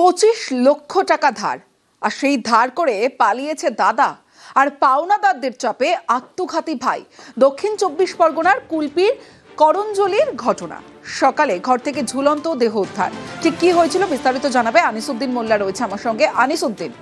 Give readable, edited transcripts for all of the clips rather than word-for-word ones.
25 লক্ষ টাকা ধার, আর সেই ধার করে পালিয়েছে দাদা আর পাওনাদারদের চাপে আত্মঘাতী ভাই। দক্ষিণ 24 পরগনার কুলপির করঞ্জলির ঘটনা। সকালে ঘর থেকে ঝুলন্ত দেহ উদ্ধার। ঠিক কি হয়েছিল বিস্তারিত জানাবে আনিসউদ্দিন মোল্লা, রয়েছে আমার সঙ্গে। আনিসউদ্দিন,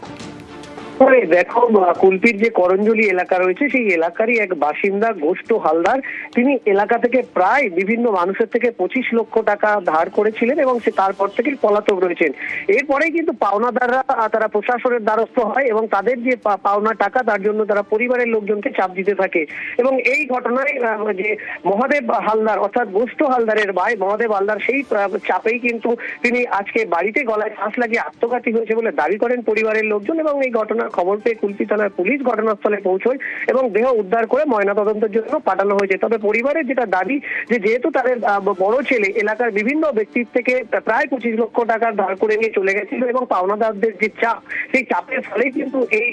দেখো, কুলপির যে করঞ্জলি এলাকা রয়েছে সেই এলাকারই এক বাসিন্দা গোষ্ঠ হালদার, তিনি এলাকা থেকে প্রায় বিভিন্ন মানুষের থেকে 25 লক্ষ টাকা ধার করেছিলেন এবং সে তারপর থেকে পলাতক রয়েছেন। এরপরেই কিন্তু পাওনাদাররা তারা প্রশাসনের দ্বারস্থ হয় এবং তাদের যে পাওনা টাকা তার জন্য তারা পরিবারের লোকজনকে চাপ দিতে থাকে। এবং এই ঘটনায় যে মহাদেব হালদার অর্থাৎ গোষ্ঠ হালদারের ভাই মহাদেব হালদার, সেই চাপেই কিন্তু তিনি আজকে বাড়িতে গলায় ফাঁস লাগিয়ে আত্মঘাতী হয়েছে বলে দাবি করেন পরিবারের লোকজন। এবং এই ঘটনার খবর পেয়ে কুলপি থানার পুলিশ ঘটনাস্থলে পৌঁছয় এবং দেহ উদ্ধার করে ময়নাতদন্তের জন্য পাঠানো হয়েছে। তবে পরিবারের যেটা দাবি, যে যেহেতু তাদের বড় ছেলে এলাকার বিভিন্ন ব্যক্তির থেকে প্রায় 25 লক্ষ টাকা ধার করে নিয়ে চলে গেছিল এবং পাওনাদারদের যে চাপ, সেই চাপের ফলেই কিন্তু এই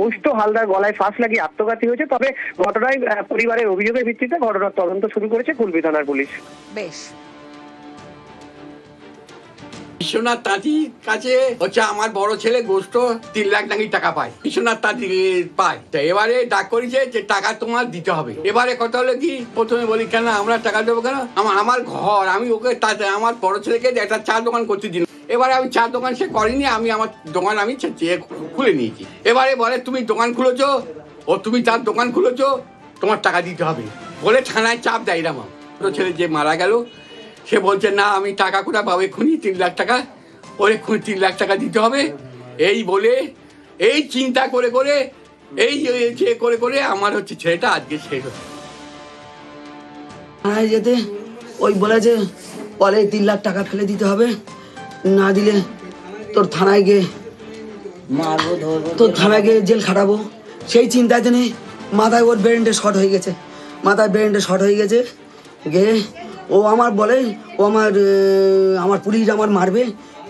গোষ্ঠ হালদার গলায় ফাঁস লাগিয়ে আত্মঘাতী হয়েছে। তবে ঘটনায় পরিবারের অভিযোগের ভিত্তিতে ঘটনার তদন্ত শুরু করেছে কুলপি থানার পুলিশ। বেশ। বিশ্বনাথ তাঁতির কাছে হচ্ছে আমার বড় ছেলে গোষ্ঠ 3 লাখ নাকি টাকা পায়, বিশ্বনাথ তাঁতি পায়। তো এবারে ডাক করেছে যে টাকা তোমার দিতে হবে। এবারে কথা হলো কি, প্রথমে বলি কেন আমরা টাকা দেবো কেন, আমার ঘর, আমি ওকে আমার বড় ছেলেকে একটা চা দোকান করতে দিন। এবারে আমি চা দোকান সে করিনি, আমি আমার দোকান আমি খুলে নিয়েছি। এবারে বলে তুমি দোকান খুলেছো, তুমি তার দোকান খুলেছো, তোমার টাকা দিতে হবে বলে থানায় চাপ দেয়। আমার বড় ছেলে যে মারা গেল সে বলছে না আমি টাকা কোথায় পাবো, এক্ষুনি 3 লাখ টাকা, ওর এক্ষুনি 3 লাখ টাকা দিতে হবে। এই বলে এই চিন্তা করে করে এই যে করে করে আমার হচ্ছে ছেলেটা আজকে শেষ হচ্ছে। যেতে ওই বলেছে বলে 3 লাখ টাকা ফেলে দিতে হবে, না দিলে তোর থানায় গিয়ে মারবো, তোর থানায় গিয়ে জেল খাটাবো। সেই চিন্তাতে নেই, মাথায় ওর ব্রেনটা শর্ট হয়ে গেছে, মাথায় ব্রেনটা শর্ট হয়ে গেছে। গিয়ে ও আমার বলে ও আমার পুলিশ আমার মারবে,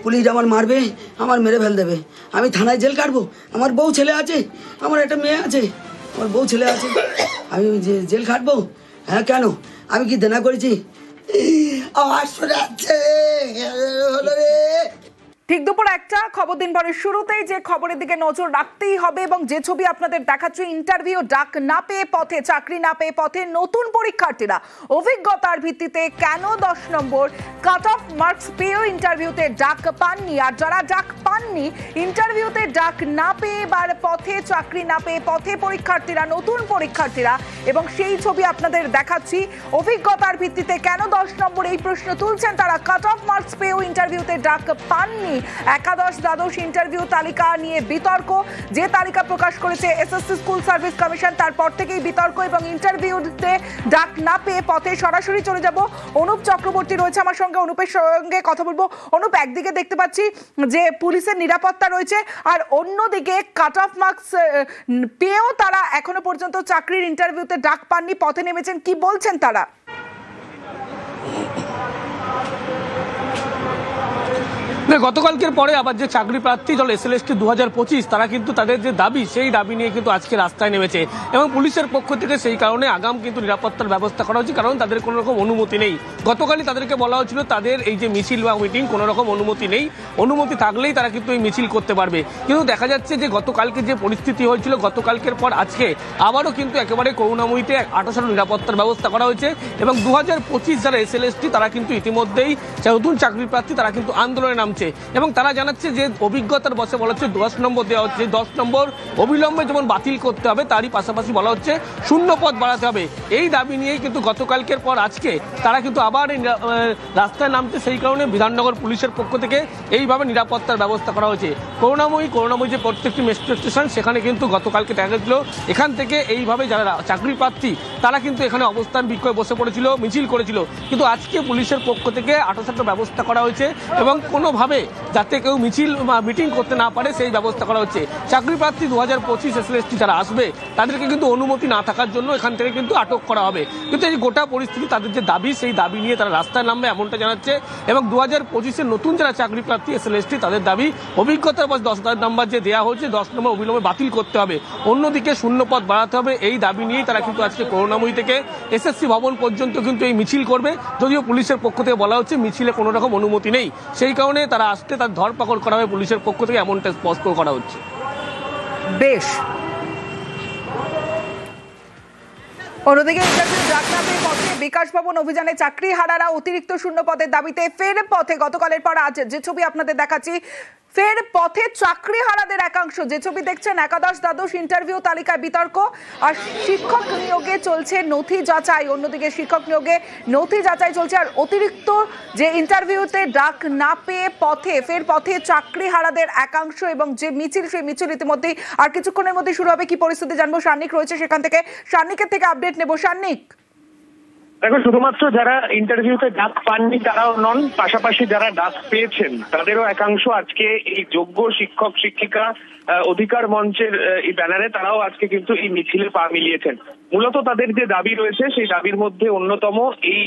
পুলিশ আমার মারবে, আমার মেরে ফেল দেবে, আমি থানায় জেল কাটবো। আমার বউ ছেলে আছে, আমার একটা মেয়ে আছে, আমার বউ ছেলে আছে, আমি জেল কাটবো? হ্যাঁ কেন, আমি কি দেনা করেছি? আমার শোনাচ্ছে হলো রে। ঠিক দুপুর 1টা, খবর দিন ভরের শুরুতেই যে খবরের দিকে নজর রাখতেই হবে এবং যে ছবি আপনাদের দেখাচ্ছি, ইন্টারভিউ ডাক না পেয়ে পথে, চাকরি না পেয়ে পথে নতুন পরীক্ষার্থীরা। অভিজ্ঞতার ভিত্তিতে কেন 10 নম্বর কাট অফ মার্কস পেয়েও ইন্টারভিউতে ডাক পাননি, আর যারা ডাক পাননি ইন্টারভিউতে ডাক না পেয়ে এবার পথে, চাকরি না পেয়ে পথে পরীক্ষার্থীরা, নতুন পরীক্ষার্থীরা। এবং সেই ছবি আপনাদের দেখাচ্ছি। অভিজ্ঞতার ভিত্তিতে কেন 10 নম্বর, এই প্রশ্ন তুলছেন তারা। কাট অফ মার্কস পেয়েও ইন্টারভিউতে ডাক পাননি। একাদশ দ্বাদশ ইন্টারভিউ তালিকা নিয়ে বিতর্ক। যে তালিকা প্রকাশ করেছে এসএসসি স্কুল সার্ভিস কমিশন, তারপর থেকেই বিতর্ক এবং ইন্টারভিউতে ডাক না পেয়ে পথে। সরাসরি চলে যাব, অনুপ চক্রবর্তী রয়েছে আমার সঙ্গে, অনুপের সঙ্গে কথা বলবো। অনুপ, একদিকে দেখতে পাচ্ছি যে পুলিশের নিরাপত্তা রয়েছে, আর অন্যদিকে কাট অফ মার্কস পেয়েও তারা এখনো পর্যন্ত চাকরির ইন্টারভিউতে ডাক পাননি, পথে নেমেছেন, কি বলছেন তারা? গতকালকের পরে আবার যে চাকরি প্রার্থী দল এসএলএসটি 2025 তারা কিন্তু তাদের যে দাবি, সেই দাবি নিয়ে কিন্তু আজকে রাস্তায় নেমেছে এবং পুলিশের পক্ষ থেকে সেই কারণে আগাম কিন্তু নিরাপত্তার ব্যবস্থা করা হচ্ছে, কারণ তাদের কোনো রকম অনুমতি নেই। গতকালই তাদেরকে বলা হয়েছিল তাদের এই যে মিছিল বা মিটিং কোনো রকম অনুমতি নেই, অনুমতি থাকলেই তারা কিন্তু এই মিছিল করতে পারবে। কিন্তু দেখা যাচ্ছে যে গতকালকে যে পরিস্থিতি হয়েছিল, গতকালকের পর আজকে আবারও কিন্তু একেবারে করুণাময়ীতে 28 নিরাপত্তার ব্যবস্থা করা হয়েছে এবং 2025 যারা এসএলএসটি তারা কিন্তু ইতিমধ্যেই নতুন চাকরি প্রার্থী তারা কিন্তু আন্দোলনে নামছে এবং তারা জানাচ্ছে যে অভিজ্ঞতার বসে বলা হচ্ছে 10 নম্বর দেওয়া হচ্ছে, 10 নম্বর অবিলম্বে যেমন বাতিল করতে হবে, তারই পাশাপাশি বলা হচ্ছে 0 পদ বাড়াতে হবে। এই দাবি নিয়েই কিন্তু গতকালকের পর আজকে তারা কিন্তু আবার রাস্তায় নামছে। সেই কারণে বিধাননগর পুলিশের পক্ষ থেকে এইভাবে নিরাপত্তার ব্যবস্থা করা হয়েছে। করুণাময়ী যে প্রত্যেকটি মেট্রো স্টেশন, সেখানে কিন্তু গতকালকে দেখা গেছিল এখান থেকে এইভাবে যারা চাকরি প্রার্থী তারা কিন্তু এখানে অবস্থান বিক্ষোভে বসে পড়েছিল, মিছিল করেছিল। কিন্তু আজকে পুলিশের পক্ষ থেকে 28 ব্যবস্থা করা হয়েছে এবং কোনোভাবে যাতে কেউ মিছিল বা মিটিং করতে না পারে সেই ব্যবস্থা করা হচ্ছে। চাকরি প্রার্থী 2025 এসএলএসটি যারা আসবে তাদেরকে কিন্তু অনুমতি না থাকার জন্য এখান থেকে কিন্তু আটক করা হবে। কিন্তু এই গোটা পরিস্থিতি, তাদের যে দাবি, সেই দাবি নিয়ে তারা রাস্তায় নামবে এমনটা জানাচ্ছে। এবং 2025-এর নতুন যারা চাকরি প্রার্থী এসএলএসটি তাদের দাবি অভিজ্ঞতার বয়স 10 নম্বর যে দেওয়া হয়েছে, 10 নম্বর অবিলম্বে বাতিল করতে হবে, অন্যদিকে 0 পদ বাড়াতে হবে। এই দাবি নিয়েই তারা কিন্তু আজকে করুণাময়ী থেকে এসএসসি ভবন পর্যন্ত কিন্তু এই মিছিল করবে। যদিও পুলিশের পক্ষ থেকে বলা হচ্ছে মিছিলে কোনো রকম অনুমতি নেই, সেই কারণে তারা আসতে তার ধরপাকড় করা হবে পুলিশের পক্ষ থেকে, এমনটা স্পষ্ট করা হচ্ছে। বেশ, অন্যদিকে ইন্টারভিউ ডাক না পেয়ে পথে বিকাশ ভবন অভিযানে চাকরি হারারা অতিরিক্ত শূন্য পদের দাবিতে ফের পথে। গতকালের পর আজ যে ছবি আপনাদের দেখাচ্ছি, ফের পথে চাকরি হারাদের একাংশ। যে ছবি দেখছেন, একাদশ দ্বাদশ ইন্টারভিউ তালিকায় বিতর্ক, আর শিক্ষক নিয়োগে চলছে নথি যাচাই। অন্যদিকে শিক্ষক নিয়োগে নথি যাচাই চলছে, আর অতিরিক্ত যে ইন্টারভিউতে ডাক না পেয়ে পথে, ফের পথে চাকরি হারাদের একাংশ। এবং যে মিছিল, সেই মিছিল ইতিমধ্যেই আর কিছুক্ষণের মধ্যে শুরু হবে। কি পরিস্থিতি জানবো, সান্নিক রয়েছে সেখান থেকে, সান্নিকের থেকে আপডেট নেবো। সান্নিক, দেখো, শুধুমাত্র যারা ইন্টারভিউতে ডাক পাননি তারাও নন, পাশাপাশি যারা ডাক পেয়েছেন তাদেরও একাংশ আজকে এই যোগ্য শিক্ষক শিক্ষিকা অধিকার মঞ্চের এই ব্যানারে তারাও আজকে কিন্তু এই মিছিলে পা মিলিয়েছেন। মূলত তাদের যে দাবি রয়েছে সেই দাবির মধ্যে অন্যতম এই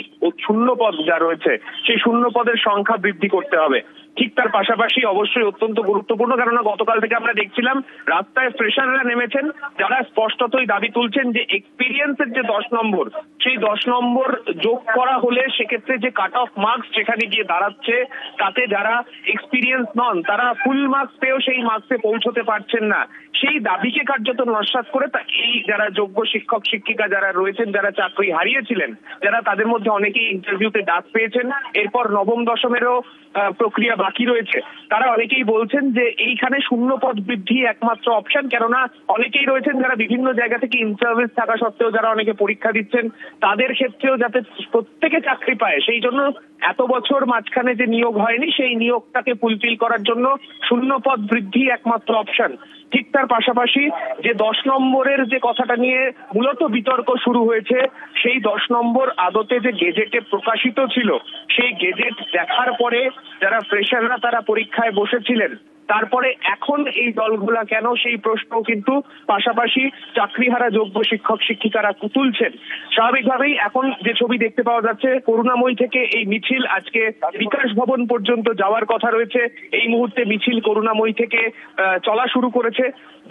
শূন্য পদ যা রয়েছে সেই শূন্য পদের সংখ্যা বৃদ্ধি করতে হবে। ঠিক তার পাশাপাশি অবশ্যই অত্যন্ত গুরুত্বপূর্ণ, কেননা গতকাল থেকে আমরা দেখছিলাম রাস্তায় ফ্রেশাররা নেমেছেন, যারা স্পষ্টতই দাবি তুলছেন যে এক্সপিরিয়েন্সের যে 10 নম্বর, সেই 10 নম্বর যোগ করা হলে সেক্ষেত্রে যে কাট অফ মার্কস যেখানে গিয়ে দাঁড়াচ্ছে, তাতে যারা এক্সপিরিয়েন্স নন তারা ফুল মার্কস পেয়েও সেই মার্কসে পৌঁছতে পারছেন না। সেই দাবিকে কার্যত নস্যাৎ করে এই যারা যোগ্য শিক্ষক শিক্ষিকা যারা রয়েছেন, যারা চাকরি হারিয়েছিলেন, যারা তাদের মধ্যে অনেকেই ইন্টারভিউতে ডাক পেয়েছেন, এরপর নবম দশমেরও প্রক্রিয়া বাকি রয়েছে, তারা অনেকেই বলছেন যে এইখানে শূন্য পদ বৃদ্ধি একমাত্র অপশন। কেননা অনেকেই রয়েছেন যারা বিভিন্ন জায়গা থেকে ইন্টারভিউ থাকা সত্ত্বেও যারা অনেকে পরীক্ষা দিচ্ছেন, তাদের ক্ষেত্রেও যাতে প্রত্যেকে চাকরি পায় সেই জন্য এত বছর মাঝখানে যে নিয়োগ হয়নি সেই নিয়োগটাকে ফুলফিল করার জন্য শূন্য পদ বৃদ্ধি একমাত্র অপশন। ঠিক তার পাশাপাশি যে 10 নম্বরের যে কথাটা নিয়ে মূলত বিতর্ক শুরু হয়েছে, সেই 10 নম্বর আদতে যে গেজেটে প্রকাশিত ছিল, সেই গেজেট দেখার পরে যারা ফ্রেশাররা তারা পরীক্ষায় বসেছিলেন, তারপরে এখন এই দলগুলা কেন, সেই প্রশ্ন কিন্তু পাশাপাশি চাকরিহারা যোগ্য শিক্ষক শিক্ষিকারা তুলছেন। স্বাভাবিকভাবেই এখন যে ছবি দেখতে পাওয়া যাচ্ছে, করুণাময়ী থেকে এই মিছিল আজকে বিকাশ ভবন পর্যন্ত যাওয়ার কথা রয়েছে। এই মুহূর্তে মিছিল করুণাময়ী থেকে চলা শুরু করেছে।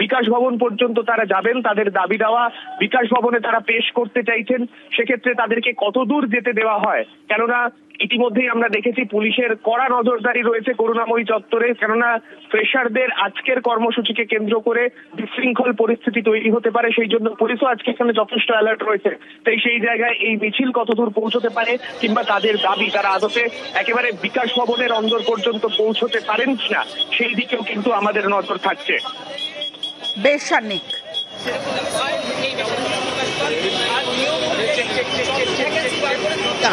বিকাশ ভবন পর্যন্ত তারা যাবেন, তাদের দাবি দেওয়া বিকাশ ভবনে তারা পেশ করতে চাইছেন। সেক্ষেত্রে তাদেরকে কত দূর যেতে দেওয়া হয়, কেননা ইতিমধ্যেই আমরা দেখেছি পুলিশের কড়া নজরদারি রয়েছে করুণাময়ী চত্বরে, কেননা ফ্রেশারদের আজকের কর্মসূচিকে কেন্দ্র করে বিশৃঙ্খল পরিস্থিতি তৈরি হতে পারে, সেই জন্য পুলিশও আজকে এখানে যথেষ্ট অ্যালার্ট রয়েছে। তাই সেই জায়গায় এই মিছিল কতদূর পৌঁছতে পারে, কিংবা তাদের দাবি তারা আদতে একেবারে বিকাশ ভবনের অন্দর পর্যন্ত পৌঁছতে পারেন কিনা, সেই দিকেও কিন্তু আমাদের নজর থাকছে। বেশ সান্নিক,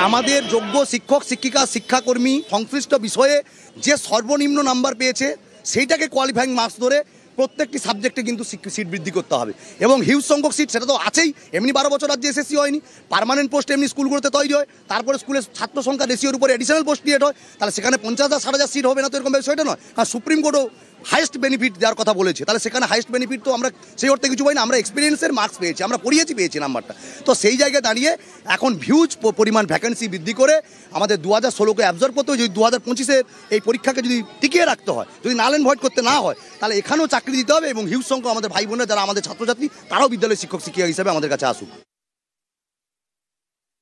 আমাদের যোগ্য শিক্ষক শিক্ষিকা শিক্ষাকর্মী সংশ্লিষ্ট বিষয়ে যে সর্বনিম্ন নাম্বার পেয়েছে সেইটাকে কোয়ালিফাইং মার্কস ধরে প্রত্যেকটি সাবজেক্টে কিন্তু সিট বৃদ্ধি করতে হবে, এবং হিউজ সংখ্যক সিট সেটা তো আছেই। এমনি 12 বছর রাজ্যে এসএসসি হয়নি, পার্মানেন্ট পোস্ট এমনি স্কুলগুলোতে তৈরি হয়, তারপরে স্কুলের ছাত্র সংখ্যা রেশিওর উপরে এডিশনাল পোস্ট ক্রিয়েট হয়, তাহলে সেখানে 50,000 60,000 সিট হবে না তো এরকম বিষয়টা নয়। কারণ সুপ্রিম কোর্টও হাইয়েস্ট বেনিফিট দেওয়ার কথা বলেছে, তাহলে সেখানে হাইয়েস্ট বেনিফিট তো আমরা সেই অর্থে কিছু পাই না, আমরা এক্সপিরিয়েন্সের মার্কস পেয়েছি, আমরা পেয়েছি নাম্বারটা। তো সেই জায়গায় দাঁড়িয়ে এখন হিউজ পরিমাণ ভ্যাকেন্সি বৃদ্ধি করে আমাদের 2016কে অ্যাবজর্ব করতে হয়। যদি 2025-এর এই পরীক্ষাকে যদি টিকিয়ে রাখতে হয়, যদি নাল অ্যান্ড ভয়েড করতে না হয়, তাহলে এখানেও চাকরি দিতে হবে, এবং হিউজ সংখ্যক আমাদের ভাই বোনেরা যারা আমাদের ছাত্রছাত্রী তারাও বিদ্যালয়ের শিক্ষক শিক্ষিকা হিসেবে আমাদের কাছে আসুক।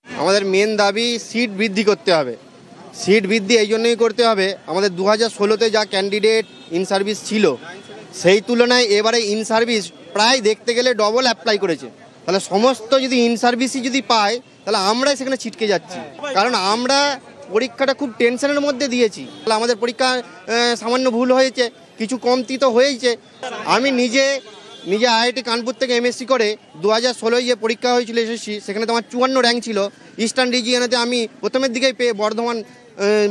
আমাদের মেন দাবি সিট বৃদ্ধি করতে হবে। সিট বৃদ্ধি এই জন্যই করতে হবে, আমাদের 2016-তে যা ক্যান্ডিডেট ইন সার্ভিস ছিল সেই তুলনায় এবারে ইন সার্ভিস প্রায় দেখতে গেলে ডবল অ্যাপ্লাই করেছে। তাহলে সমস্ত যদি ইন সার্ভিসই যদি পায়, তাহলে আমরাই সেখানে ছিটকে যাচ্ছি, কারণ আমরা পরীক্ষাটা খুব টেনশনের মধ্যে দিয়েছি। তাহলে আমাদের পরীক্ষা সামান্য ভুল হয়েছে, কিছু কমতি তো হয়েছে। আমি নিজে আইআইটি কানপুর থেকে এমএসসি করে 2016 যে পরীক্ষা হয়েছিল এসএসসি, সেখানে তো আমার 54 র্যাঙ্ক ছিল। ইস্টার্ন রিজিয়নেতে আমি প্রথমের দিকেই পেয়ে বর্ধমান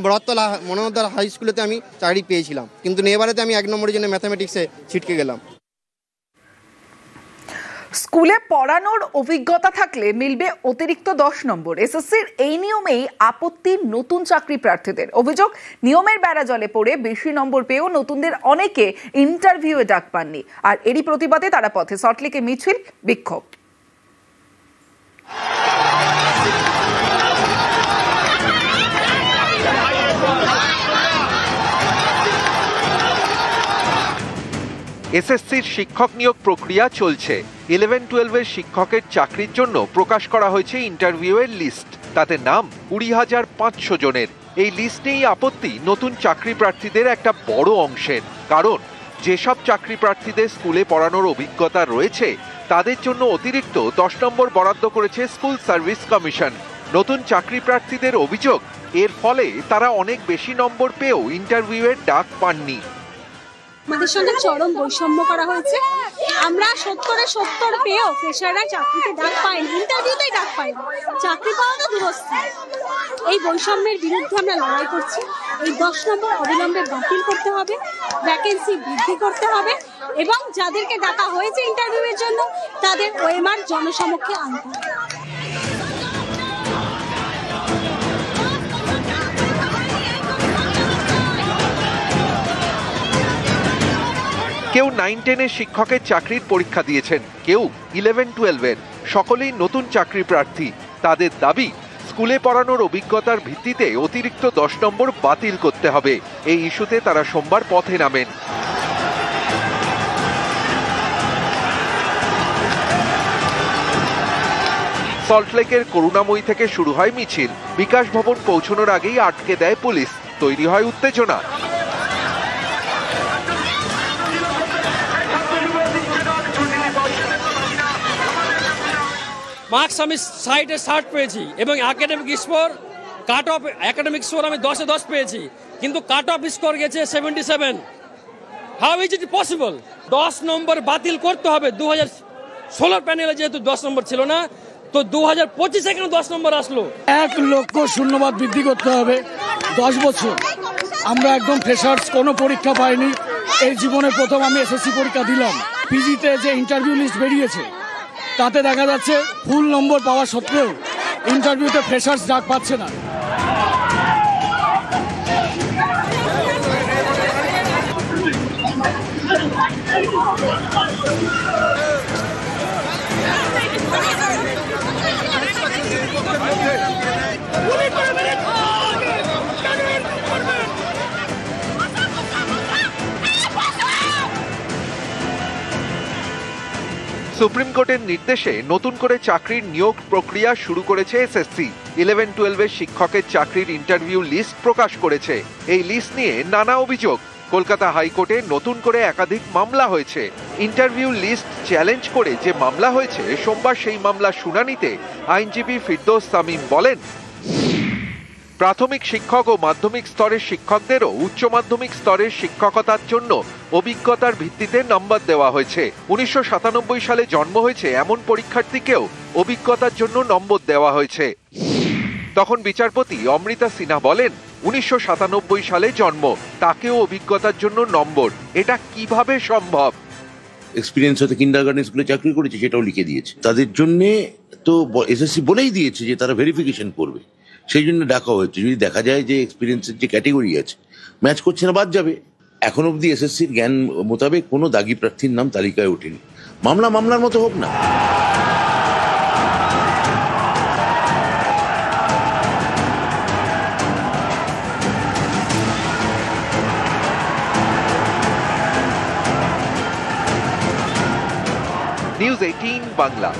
বড়তলা মনোহরদার হাই স্কুলেতে আমি চাকরি পেয়েছিলাম, কিন্তু এবারেতে আমি 1 নম্বরের জন্য ম্যাথামেটিক্সে ছিটকে গেলাম। স্কুলে পড়ানোর অভিজ্ঞতা থাকলে মিলবে অতিরিক্ত 10 নম্বর। এসএসসির এই নিয়মেই আপত্তি নতুন চাকরি প্রার্থীদের। অভিযোগ, নিয়মের বেড়া জলে পড়ে বেশি নম্বর পেয়েও নতুনদের অনেকে ইন্টারভিউয়ে ডাক পাননি, আর এরই প্রতিবাদে তারা পথে। সল্টলেকে মিছিল, বিক্ষোভ। এসএসসির শিক্ষক নিয়োগ প্রক্রিয়া চলছে। 11-12 শিক্ষকের চাকরির জন্য প্রকাশ করা হয়েছে ইন্টারভিউয়ের লিস্ট। তাতে নাম 20,500 জনের। এই লিস্টেই আপত্তি নতুন চাকরি প্রার্থীদের একটা বড় অংশের। কারণ যেসব চাকরি প্রার্থীদের স্কুলে পড়ানোর অভিজ্ঞতা রয়েছে তাদের জন্য অতিরিক্ত 10 নম্বর বরাদ্দ করেছে স্কুল সার্ভিস কমিশন। নতুন চাকরি প্রার্থীদের অভিযোগ, এর ফলে তারা অনেক বেশি নম্বর পেয়েও ইন্টারভিউয়ের ডাক পাননি। আমাদের সঙ্গে চরম বৈষম্য করা হয়েছে। আমরা 70 পেয়েও ফ্রেশাররা চাকরিতে ডাক পাইনি, ইন্টারভিউতেই ডাক পাইনি, চাকরি পাওয়া তো দূরস্থান। এই বৈষম্যের বিরুদ্ধে আমরা লড়াই করছি। এই 10 নম্বর অবিলম্বে বাতিল করতে হবে, ভ্যাকেন্সি বৃদ্ধি করতে হবে এবং যাদেরকে ডাকা হয়েছে ইন্টারভিউয়ের জন্য তাদের ওএমআর জনসমক্ষে আনতে হবে। কেউ 9-10 শিক্ষকের চাকরির পরীক্ষা দিয়েছেন, কেউ 11-12 সকলেই নতুন চাকরি প্রার্থী। তাদের দাবি স্কুলে পড়ানোর অভিজ্ঞতার ভিত্তিতে অতিরিক্ত 10 নম্বর বাতিল করতে হবে। এই ইস্যুতে তারা সোমবার পথে নামেন। সল্টলেকের করুণাময়ী থেকে শুরু হয় মিছিল। বিকাশ ভবন পৌঁছানোর আগেই আটকে দেয় পুলিশ। তৈরি হয় উত্তেজনা। মার্কস আমি 60 পেয়েছি এবং academic score cut off academic score আমি 10-10 পেয়েছি, কিন্তু কাট অফ স্কোর গেছে 77। How is it possible? 10 নম্বর বাতিল করতে হবে। 2016 প্যানেলে যেহেতু 10 নম্বর ছিল না, তো 2025 কেন 10 নম্বর আসলো? 1 লক্ষ শূন্যবাদ বৃদ্ধি করতে হবে। 10 বছর আমরা একদম ফ্রেশার্স, কোনো পরীক্ষা পাইনি। এই জীবনে প্রথম আমি এসএসসি পরীক্ষা দিলাম। পিজিতে যে ইন্টারভিউ লিস্ট বেরিয়েছে তাতে দেখা যাচ্ছে ফুল নম্বর পাওয়া সত্ত্বেও ইন্টারভিউতে ফ্রেশার্স ডাক পাচ্ছে না। সুপ্রিম কোর্টের নির্দেশে নতুন করে চাকরির নিয়োগ প্রক্রিয়া শুরু করেছে এসএসসি। 11-12 শিক্ষকের চাকরির ইন্টারভিউ লিস্ট প্রকাশ করেছে। এই লিস্ট নিয়ে নানা অভিযোগ। কলকাতা হাইকোর্টে নতুন করে একাধিক মামলা হয়েছে। ইন্টারভিউ লিস্ট চ্যালেঞ্জ করে যে মামলা হয়েছে, সোমবার সেই মামলার শুনানিতে আইনজীবী ফিরদৌস তামিম বলেন, প্রাথমিক শিক্ষক ও মাধ্যমিক স্তরের শিক্ষকদেরও উচ্চ মাধ্যমিক স্তরের শিক্ষকতার জন্য অভিজ্ঞতার ভিত্তিতে নম্বর দেওয়া হয়েছে। 1997 সালে জন্ম হয়েছে এমন পরীক্ষার্থীকেও অভিজ্ঞতার জন্য নম্বর দেওয়া হয়েছে। তখন বিচারপতি অমৃতা সিনহা বলেন, 1997 সালে জন্ম, তাকেও অভিজ্ঞতার জন্য নম্বর, এটা কিভাবে সম্ভব? এক্সপিরিয়েন্স হতে কিন্ডারগার্টেন স্কুলে চাকরি করেছে সেটাও লিখে দিয়েছে। তাদের জন্যে তো এসএসসি বলেই দিয়েছে যে তারা ভেরিফিকেশন করবে, সেই জন্য ডাকা হয়েছে। যদি দেখা যায় যে এক্সপিরিয়েন্সের যে ক্যাটেগরি আছে ম্যাচ করছে না, বাদ যাবে। এখন অবধি এসএসসির জ্ঞান মোতাবেক কোনো দাগি প্রার্থীর নাম তালিকায় ওঠেনি। মামলার মতো হোক না। নিউজ 18 বাংলা।